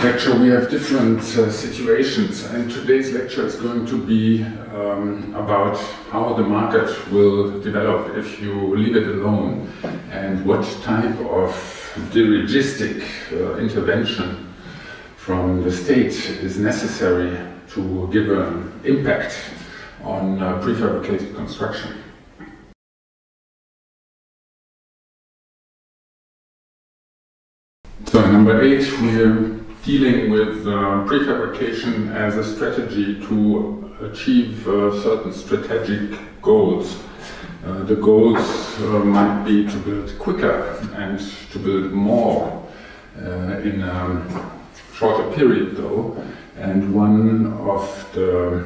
lecture we have different situations, and today's lecture is going to be about how the market will develop if you leave it alone, and what type of dirigistic intervention from the state is necessary to give an impact on prefabricated construction. So number 8, we're dealing with prefabrication as a strategy to achieve certain strategic goals. The goals might be to build quicker and to build more in a shorter period though, and one of the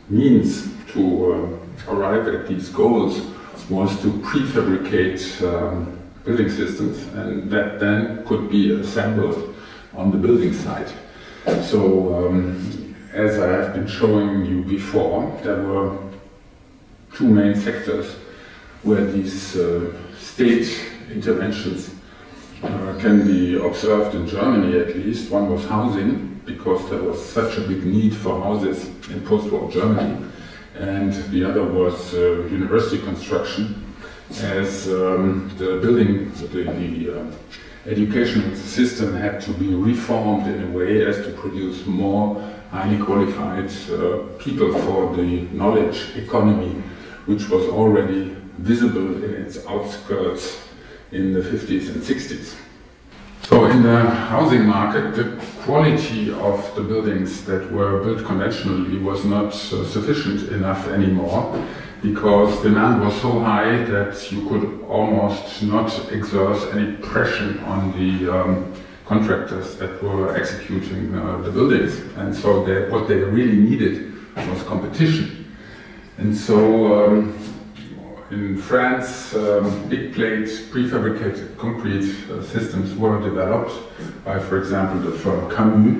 means to arrive at these goals was to prefabricate building systems, and that then could be assembled on the building site. So, as I have been showing you before, there were two main sectors where these state interventions can be observed in Germany at least. One was housing, because there was such a big need for houses in post-war Germany, and the other was university construction, as the educational system had to be reformed in a way as to produce more highly qualified people for the knowledge economy, which was already visible in its outskirts in the 50s and 60s. So in the housing market, the quality of the buildings that were built conventionally was not sufficient enough anymore, because demand was so high that you could almost not exert any pressure on the contractors that were executing the buildings. And so what they really needed was competition. And so in France, big plate prefabricated concrete systems were developed by, for example, the firm Camus,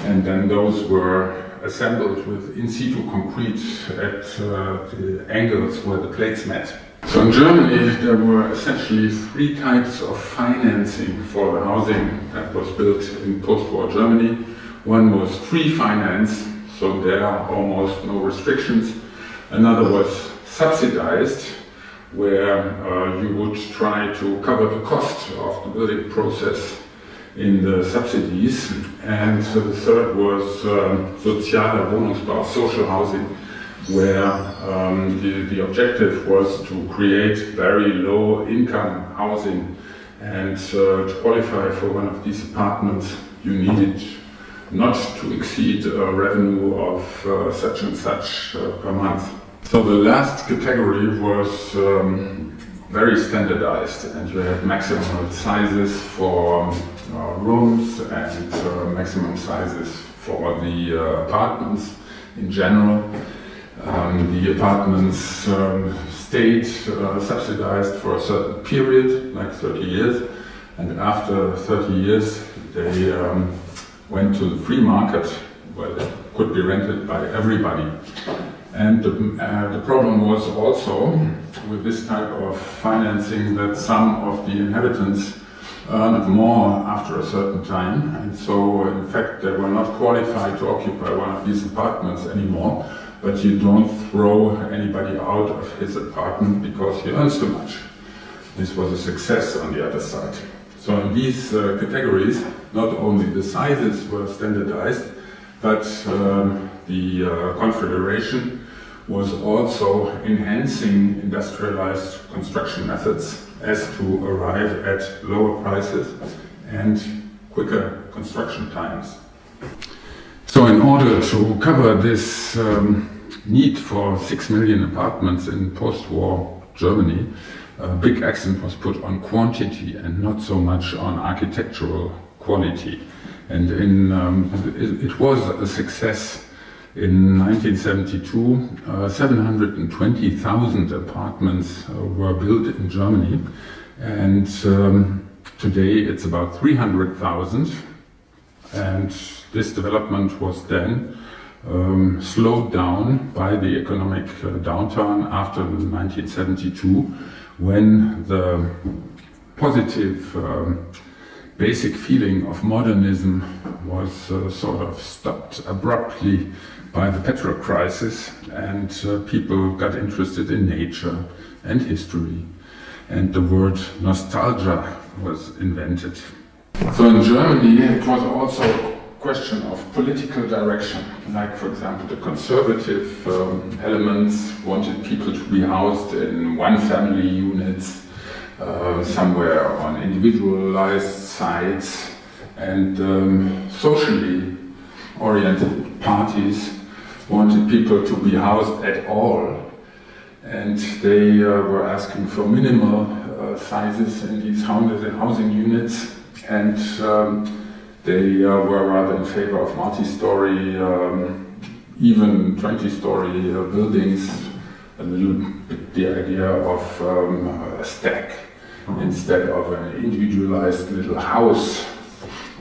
and then those were assembled with in situ concrete at the angles where the plates met. So in Germany there were essentially 3 types of financing for the housing that was built in post-war Germany. One was free finance, so there are almost no restrictions. Another was subsidized, where you would try to cover the cost of the building process in the subsidies, and the third was sozialer Wohnungsbau, social housing, where the objective was to create very low income housing, and to qualify for one of these apartments you needed not to exceed a revenue of such and such per month. So the last category was very standardized, and you had maximum sizes for rooms and maximum sizes for the apartments in general. The apartments stayed subsidized for a certain period, like 30 years, and after 30 years they went to the free market, where they could be rented by everybody. And the problem was also with this type of financing that some of the inhabitants earned more after a certain time, and so in fact they were not qualified to occupy one of these apartments anymore. But you don't throw anybody out of his apartment because he earns too much. This was a success on the other side. So in these categories, not only the sizes were standardized, but the Confederation was also enhancing industrialized construction methods as to arrive at lower prices and quicker construction times. So in order to cover this need for 6 million apartments in post-war Germany, a big accent was put on quantity and not so much on architectural quality. And it was a success. In 1972, 720,000 apartments were built in Germany, and today it's about 300,000. And this development was then slowed down by the economic downturn after 1972, when the positive basic feeling of modernism was sort of stopped abruptly by the petrol crisis, and people got interested in nature and history, and the word nostalgia was invented. So in Germany it was also a question of political direction, like for example the conservative elements wanted people to be housed in one-family units, somewhere on individualized sites, and socially oriented parties wanted people to be housed at all, and they were asking for minimal sizes in these housing units, and they were rather in favor of multi-story, even 20-story buildings, a little bit the idea of a stack instead of an individualized little house.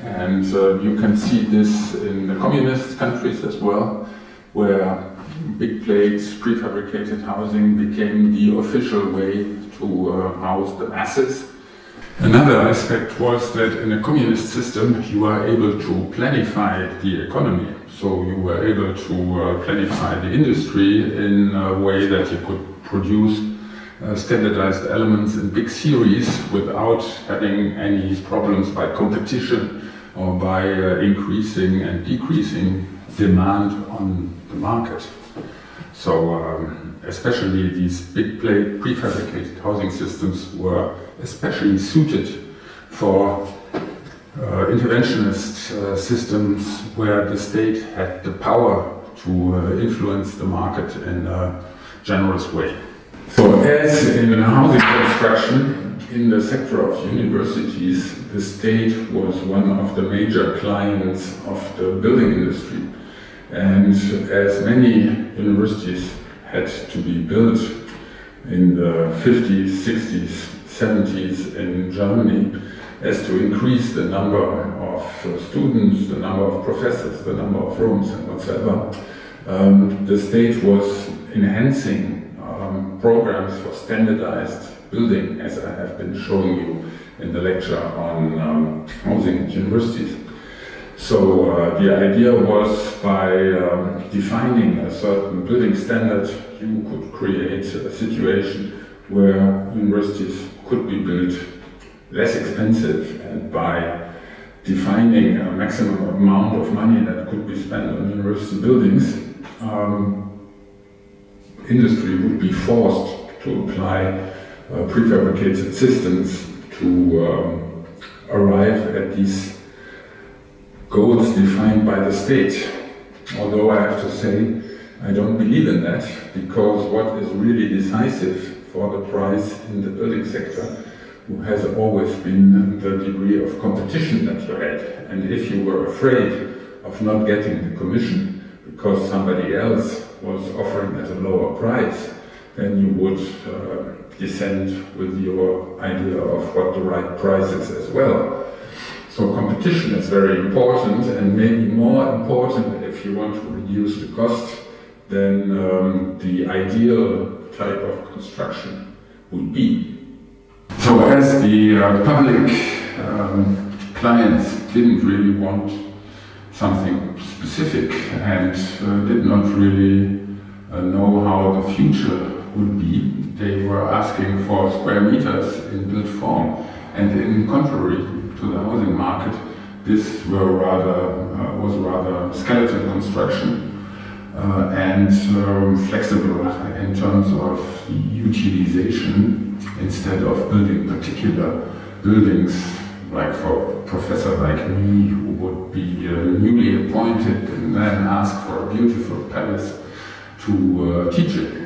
And you can see this in the communist countries as well, where big plates, prefabricated housing became the official way to house the masses. Another aspect was that in a communist system you are able to planify the economy. So you were able to planify the industry in a way that you could produce standardized elements in big series without having any problems by competition or by increasing and decreasing demand on the market. So especially these big plate prefabricated housing systems were especially suited for interventionist systems where the state had the power to influence the market in a generous way. So as in housing construction, in the sector of universities, the state was one of the major clients of the building industry. And as many universities had to be built in the 50s, 60s, 70s in Germany, as to increase the number of students, the number of professors, the number of rooms and whatsoever, the state was enhancing programs for standardized building, as I have been showing you in the lecture on housing at universities. So the idea was by defining a certain building standard, you could create a situation where universities could be built less expensive, and by defining a maximum amount of money that could be spent on university buildings, industry would be forced to apply prefabricated systems to arrive at these goals defined by the state. Although I have to say, I don't believe in that, because what is really decisive for the price in the building sector has always been the degree of competition that you had. And if you were afraid of not getting the commission because somebody else was offering at a lower price, then you would descend with your idea of what the right price is as well. So competition is very important, and maybe more important if you want to reduce the cost than the ideal type of construction would be. So as the public clients didn't really want something specific and did not really know how the future would be, they were asking for square meters in built form. And in contrary to the housing market, this was rather skeleton construction and flexible in terms of utilization, instead of building particular buildings, like for a professor like me, who would be newly appointed and then ask for a beautiful palace to teach it.